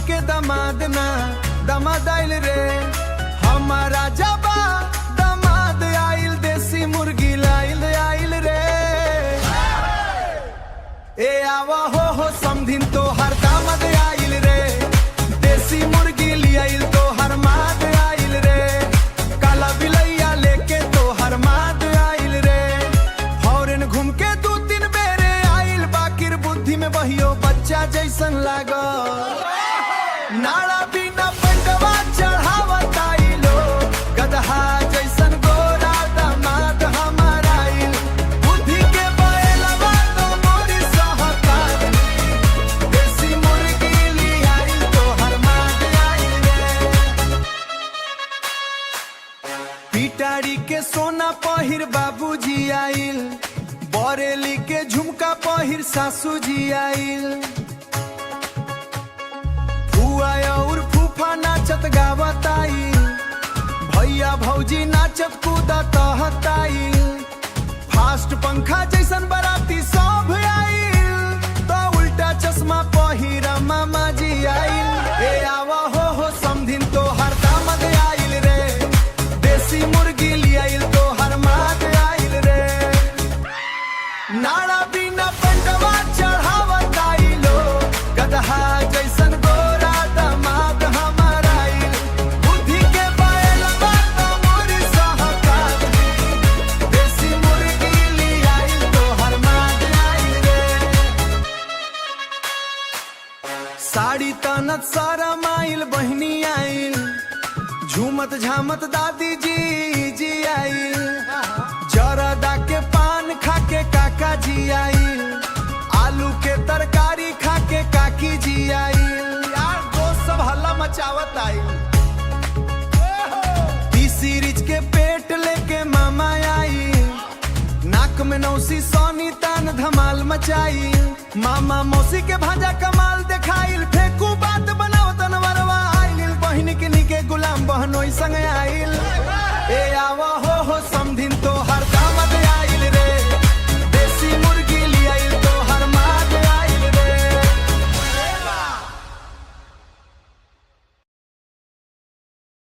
के दामाद ना दामाद आइल रे हमारा जबा दामाद आइल देसी मुर्गी लाइल आइल रे ए आवा हो समधिन तो हर दामाद आइल रे देसी मुर्गी लियाइल तो हर माद आइल रे काला बिलैया लेके तो हर माद आइल रे फौरन घूम के 2-3 बेरे आइल बाकिर बुद्धि में बहियो बच्चा जैसन लागा नाड़ा बिना पंडवा चढ़ावत आइलो गदहा जैसन गोरा दामाद हमार आइल बुद्धि के बैलवा तो मोरी सहकाल देसी मुर्गी लियाइल तो हर माद आइल रे पिटारी के सोना पहिर बाबूजी आइल बरेली के झुमका पहिर सासूजी आइल और फूफा नाचत गावत आइल भैया भौजी नाचत कूदत हताइल फास्ट पंखा जैसन बराती सब आइल तो उल्टा चश्मा पहिरा मामा जी आइल ए आवा हो समधिन तो हर दामाद आइल रे देसी मुर्गी लियाइल तो हर माद आइल रे नाड़ा बिना पंडवा चढ़ावत आइलो गदहा जैसन गोरा दामाद हमार आइल बुद्धि के बैलवा तो मोरी सहकाल देसी मुर्गी लियाइल तो हर माद आइल रे साड़ी तनत सारा माइल बहनी आइल झूमत झामत दादी जी आइल जरदा के पान खा के काका जी आइल आलू के तरकारी खा के काकी जी आइल यार दोस्त सब हल्ला मचावत आइल तीसी रिच के पेट लेके मामा आइल नाक में नौसी सोनी तान धमाल मचाइल मामा मौसी के भांजा कमाल देखाइल फेंकू बात बनाओ तनवरवा आइल बहिन के निके गुलाम बहनोई संग